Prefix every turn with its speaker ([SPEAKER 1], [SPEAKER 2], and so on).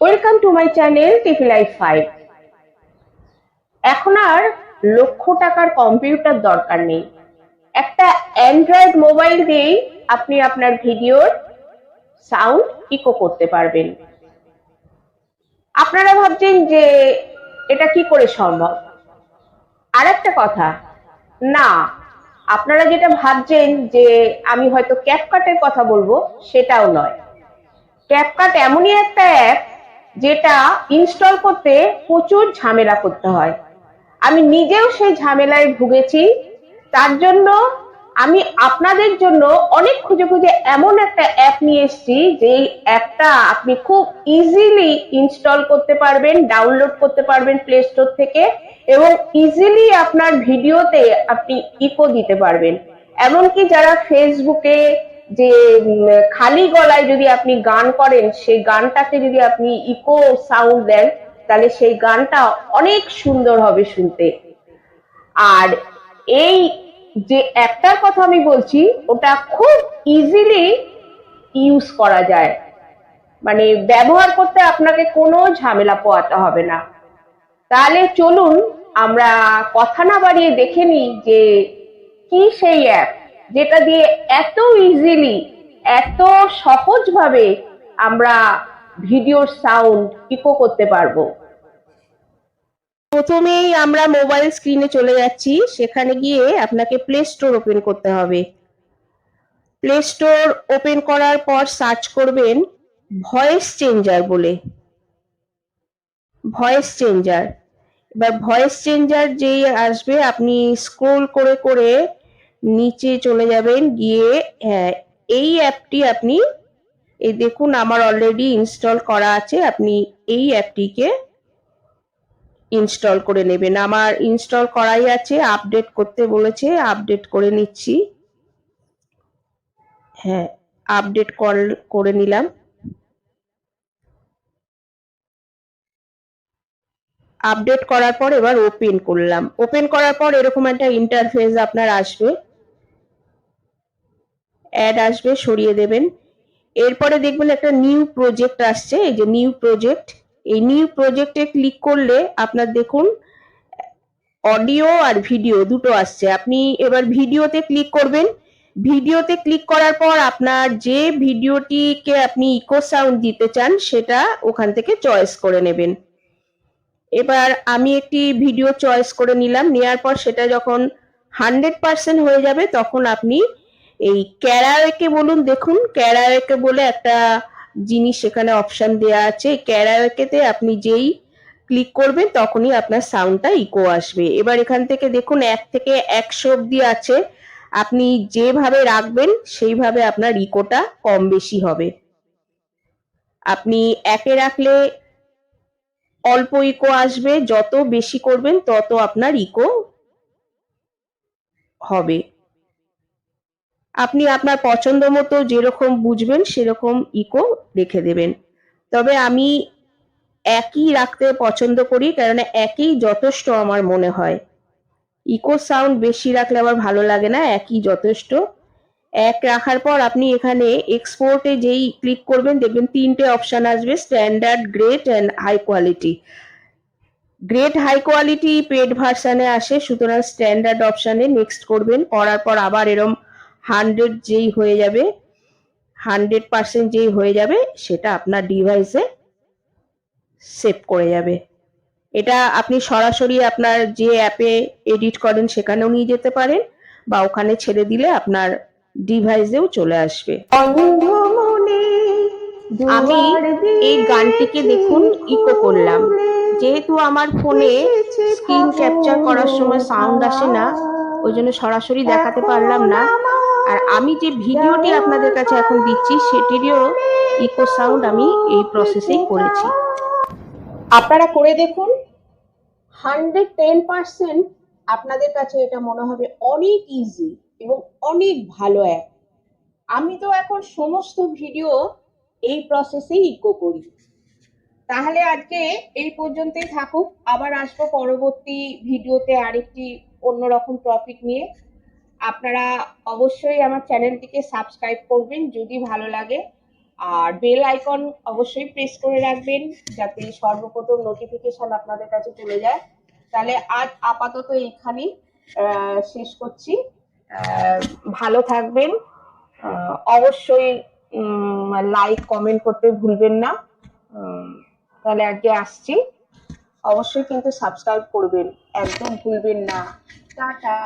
[SPEAKER 1] Welcome to my channel TV life 5। এখন আর লক্ষ টাকার কম্পিউটার দরকার নেই। একটা অ্যান্ড্রয়েড মোবাইল দিয়েই আপনি আপনার ভিডিওর সাউন্ড ইকো করতে পারবেন। আপনারা ভাবছেন যে এটা কি করে সম্ভব? আরেকটা কথা, না, আপনারা যেটা ভাবছেন যে আমি হয়তো ক্যাপকাটের কথা বলবো, সেটাও নয়। ক্যাপকাট এমনই একটা অ্যাপ যেটা ইনস্টল করতে প্রচুর ঝামেলা করতে হয়। আমি নিজেও সেই ঝামেলায় ভুগেছি। তার জন্য আমি আপনাদের জন্য অনেক খুঁজে খুঁজে এমন একটা অ্যাপ নিয়ে এসেছি, যে অ্যাপটা আপনি খুব ইজিলি ইনস্টল করতে পারবেন, ডাউনলোড করতে পারবেন প্লে স্টোর থেকে, এবং ইজিলি আপনার ভিডিওতে আপনি ইকো দিতে পারবেন। এমনকি যারা ফেসবুকে যে খালি গলায় যদি আপনি গান করেন, সেই গানটাকে যদি আপনি ইকো সাউন্ড দেন, তাহলে সেই গানটা অনেক সুন্দর হবে শুনতে। আর এই যে অ্যাপটার কথা আমি বলছি, ওটা খুব ইজিলি ইউজ করা যায়, মানে ব্যবহার করতে আপনাকে কোনো ঝামেলা পোহাতে হবে না। তাহলে চলুন আমরা কথা না বাড়িয়ে দেখে নিই যে কি সেই অ্যাপ যেটা দিয়ে এত ইজিলি, এত সহজভাবে আমরা ভিডিওর সাউন্ড ইকো করতে পারবো। প্রথমেই আমরা মোবাইল স্ক্রিনে চলে যাচ্ছি। সেখানে গিয়ে আপনাকে প্লে স্টোর ওপেন করতে হবে। প্লে স্টোর ওপেন করার পর সার্চ করবেন ভয়েস চেঞ্জার বলে। ভয়েস চেঞ্জার, এবার ভয়েস চেঞ্জার যেই আসবে আপনি স্ক্রোল করে করে নিচে চলে যাবেন, গিয়ে হ্যাঁ, এই অ্যাপটি আপনি, এই দেখুন আমার অলরেডি ইনস্টল করা আছে, আপনি এই অ্যাপটিকে ইনস্টল করে নেবেন। আমার ইনস্টল করাই আছে, আপডেট করতে বলেছে, আপডেট করে নিচ্ছি। হ্যাঁ, আপডেট করে নিলাম। আপডেট করার পর এবার ওপেন করলাম। ওপেন করার পর এরকম একটা ইন্টারফেস আপনার আসবে, অ্যাড আসবে, সরিয়ে দেবেন। এরপরে দেখবেন একটা নিউ প্রজেক্ট আসছে, এই যে নিউ প্রজেক্ট, এই নিউ প্রজেক্টে ক্লিক করলে আপনার দেখুন অডিও আর ভিডিও দুটো আসছে। আপনি এবার ভিডিওতে ক্লিক করবেন। ভিডিওতে ক্লিক করার পর আপনার যে ভিডিওটিকে আপনি ইকো সাউন্ড দিতে চান সেটা ওখান থেকে চয়েস করে নেবেন। এবার আমি একটি ভিডিও চয়েস করে নিলাম। নেওয়ার পর সেটা যখন 100% হয়ে যাবে তখন আপনি এই ক্যারাওকে বলুন, দেখুন ক্যারাওকে বলে একটা জিনিস সেখানে অপশন দেওয়া আছে। ক্যারাওকেতে আপনি যেই ক্লিক করবেন তখনই আপনার সাউন্ডটা ইকো আসবে। এবার এখান থেকে দেখুন 1 থেকে 100 অব্দি আছে, আপনি যেভাবে রাখবেন সেইভাবে আপনার ইকোটা কম বেশি হবে। আপনি 1 এ রাখলে অল্প ইকো আসবে, যত বেশি করবেন তত আপনার ইকো হবে। আপনি আপনার পছন্দ মতো যেরকম বুঝবেন সেরকম ইকো রেখে দেবেন। তবে আমি একই রাখতে পছন্দ করি, কারণ একই যথেষ্ট আমার মনে হয়। ইকো সাউন্ড বেশি রাখলে আবার ভালো লাগে না, একই যথেষ্ট। 1 রাখার পর আপনি এখানে এক্সপোর্টে যেই ক্লিক করবেন দেখবেন 3টে অপশন আসবে, standard, great and high quality. Great high quality paid ভার্সানে আসে, সুতরাং স্ট্যান্ডার্ড অপশনে নেক্সট করবেন। করার পর আবার এরম 100 যেই হয়ে যাবে, 100% যেই হয়ে যাবে সেটা আপনার ডিভাইসে সেভ করে যাবে। এটা আপনি সরাসরি আপনার যে অ্যাপে এডিট করেন সেখানেও নিয়ে যেতে পারেন, বা ওখানে ছেড়ে দিলে আপনার ডিভাইসেও চলে আসবে। আমি এই গানটিকে দেখুন ইকো করলাম। যেহেতু আমার ফোনে স্ক্রিন ক্যাপচার করার সময় সাউন্ড আসে না, ওই জন্য সরাসরি দেখাতে পারলাম না। আর আমি যে ভিডিওটি আপনাদের কাছে এখন দিচ্ছি সেটিরও ইকো সাউন্ড আমি এই প্রসেসেই করেছি। আপনারা করে দেখুন, 110% আপনাদের কাছে এটা মনে হবে অনেক ইজি এবং অনেক ভালো অ্যাপ। আমি তো এখন সমস্ত ভিডিও এই প্রসেসেই ইকো করি। তাহলে আজকে এই পর্যন্তই থাকুক, আবার আসবো পরবর্তী ভিডিওতে আরেকটি অন্যরকম টপিক নিয়ে। আপনারা অবশ্যই আমার চ্যানেলটিকে সাবস্ক্রাইব করবেন যদি ভালো লাগে। আর বেল আইকন অবশ্যই প্রেস করে রাখবেন যাতে সর্বপ্রথম নোটিফিকেশন আপনাদের কাছে চলে যায়। তাহলে আজ আপাতত এইখানেই শেষ করছি। ভালো থাকবেন। অবশ্যই লাইক কমেন্ট করতে ভুলবেন না। তাহলে আজকে আসছি। অবশ্যই কিন্তু সাবস্ক্রাইব করবেন, একদম ভুলবেন না। টাটা।